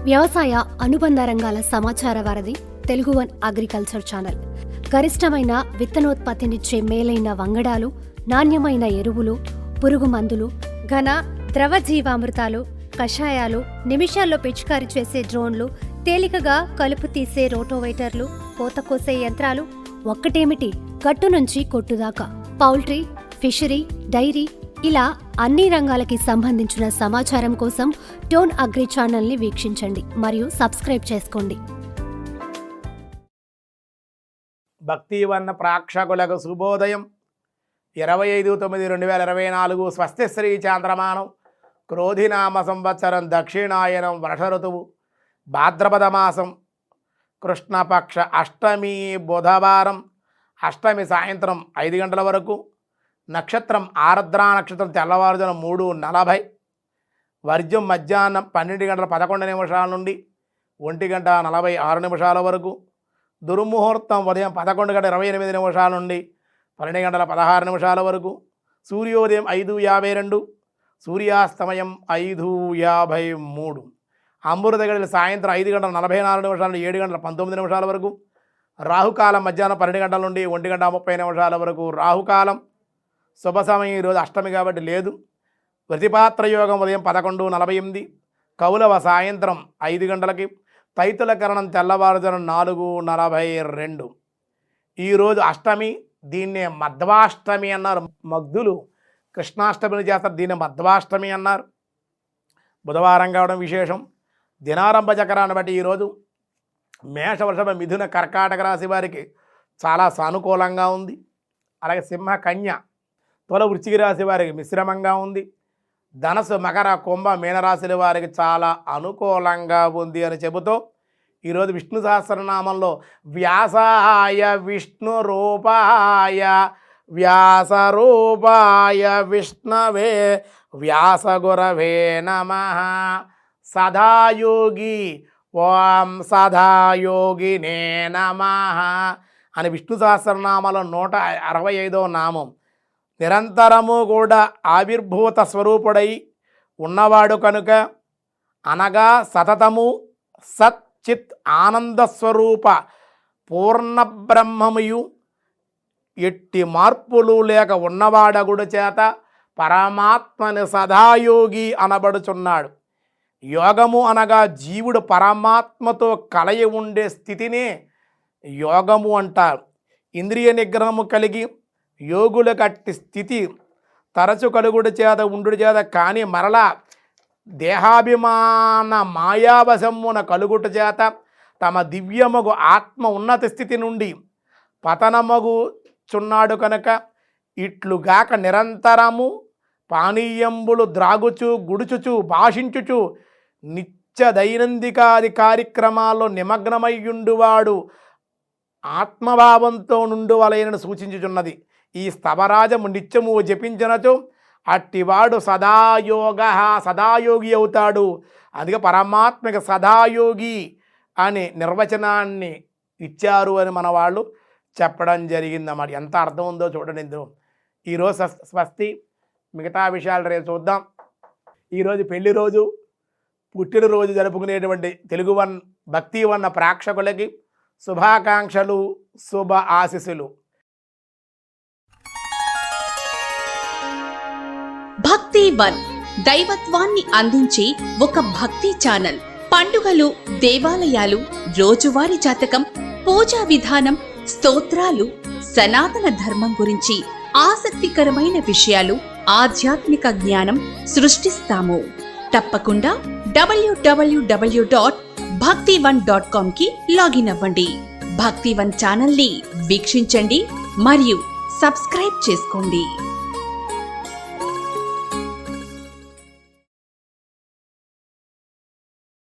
వ్యవసాయ అనుబంధ రంగాల సమాచార వారధి తెలుగు వన్ అగ్రికల్చర్ ఛానల్. గరిష్టమైన విత్తనోత్పత్తినిచ్చే మేలైన వంగడాలు, నాణ్యమైన ఎరువులు, పురుగు మందులు, ఘన ద్రవ జీవామృతాలు, కషాయాలు, నిమిషాల్లో పిచికారీ చేసే డ్రోన్లు, తేలికగా కలుపు తీసే రోటోవేటర్లు, కోత కోసే యంత్రాలు, ఒక్కటేమిటి గట్టు నుంచి కొట్టుదాకా పౌల్ట్రీ, ఫిషరీ, డైరీ ఇలా అన్ని రంగాలకి సంబంధించిన సమాచారం కోసం టోన్ అగ్రి ఛానల్ని వీక్షించండి మరియు సబ్స్క్రైబ్ చేసుకోండి. భక్తివన్న ప్రేక్షకులకు శుభోదయం. 25/9/2024 స్వస్తి శ్రీ చాంద్రమానం, క్రోధినామ సంవత్సరం, దక్షిణాయనం, వర్ష ఋతువు, భాద్రపద మాసం, కృష్ణపక్ష అష్టమి, బుధవారం. అష్టమి సాయంత్రం 5 గంటల వరకు. నక్షత్రం ఆర్ద్రా నక్షత్రం తెల్లవారుజామున 3:40. వర్జ్యం మధ్యాహ్నం 12:11 నుండి 1:46 వరకు. దుర్ముహూర్తం ఉదయం 11:28 నుండి 12:16 వరకు. సూర్యోదయం 5:52, సూర్యాస్తమయం 5:53. అమృత గడియలు సాయంత్రం 5:44 నుండి 7:19 వరకు. రాహుకాలం మధ్యాహ్నం 12 గంటల నుండి 1:30 వరకు. రాహుకాలం శుభ సమయం ఈరోజు అష్టమి కాబట్టి లేదు. ప్రతిపాత్ర యోగం ఉదయం 11:48, కౌలవ సాయంత్రం 5 గంటలకి, తైతుల కరణం తెల్లవారుజామున 4:42. ఈరోజు అష్టమి, దీన్నే మధ్వాష్టమి అన్నారు. మగ్ధులు కృష్ణాష్టమిని చేస్తారు, దీన్ని మధ్వాష్టమి అన్నారు. బుధవారం కావడం విశేషం. దినారంభ చక్రాన్ని బట్టి ఈరోజు మేష, వృషభ, మిథున, కర్కాటక రాశి వారికి చాలా సానుకూలంగా ఉంది. అలాగే సింహ, కన్య, తుల, వృశ్చిక రాశి వారికి మిశ్రమంగా ఉంది. ధనస్సు, మకర, కుంభ, మీనరాశుల వారికి చాలా అనుకూలంగా ఉంది అని చెబుతూ ఈరోజు విష్ణు సహస్రనామంలో వ్యాసాయ విష్ణు రూపాయ వ్యాసరూపాయ విష్ణవే వ్యాసగురవే నమః సదాయోగి ఓం సదాయోగినే నమః అని విష్ణు సహస్రనామంలో 165వ నామం. నిరంతరము కూడా ఆవిర్భూత స్వరూపుడై ఉన్నవాడు కనుక, అనగా సతతము సచ్చిత్ ఆనందస్వరూప పూర్ణబ్రహ్మముయు ఎట్టి మార్పులు లేక ఉన్నవాడగుడు చేత పరమాత్మని సదాయోగి అనబడుచున్నాడు. యోగము అనగా జీవుడు పరమాత్మతో కలయి ఉండే స్థితినే యోగము అంటారు. ఇంద్రియ నిగ్రహము కలిగి యోగుల కట్టి స్థితి తరచు కలుగుడు చేత ఉండుడు చేత కానీ మరలా దేహాభిమాన మాయావశమున కలుగుట చేత తమ దివ్యమగు ఆత్మ ఉన్నత స్థితి నుండి పతనమగుచున్నాడు కనుక ఇట్లుగాక నిరంతరము పానీయంబులు ద్రాగుచు, గుడుచుచు, భాషించుచు నిత్య దైనందికాది కార్యక్రమాల్లో నిమగ్నమయ్యుండువాడు ఆత్మభావంతో నుండువలైనను సూచించుచున్నది. ఈ స్తవరాజము నిత్యము జపించినచో అట్టివాడు సదాయోగి అవుతాడు. అందుకే పరమాత్మక సదాయోగి అనే నిర్వచనాన్ని ఇచ్చారు అని మన వాళ్ళు చెప్పడం జరిగిందన్నమాట. ఎంత అర్థం ఉందో చూడండి ఇందులో. ఈరోజు స్వస్తి, మిగతా విషయాలు రేపు చూద్దాం. ఈరోజు పెళ్లి రోజు, పుట్టినరోజు జరుపుకునేటువంటి తెలుగు వన్ భక్తి వన్న ప్రేక్షకులకి శుభాకాంక్షలు, శుభ ఆశీస్సులు. భక్తి వన్ దైవత్వాన్ని అందించే ఒక భక్తి ఛానల్. పండుగలు, దేవాలయాలు, రోజువారీ జాతకం, పూజా విధానం, స్తోత్రాలు, సనాతన ధర్మం గురించి ఆసక్తికరమైన విషయాలు, ఆధ్యాత్మిక జ్ఞానం సృష్టిస్తాము. తప్పకుండా www.bhakti1.com కి లాగిన్ అవ్వండి. భక్తి వన్ ఛానల్ ని వీక్షించండి మరియు సబ్స్క్రైబ్ చేసుకోండి.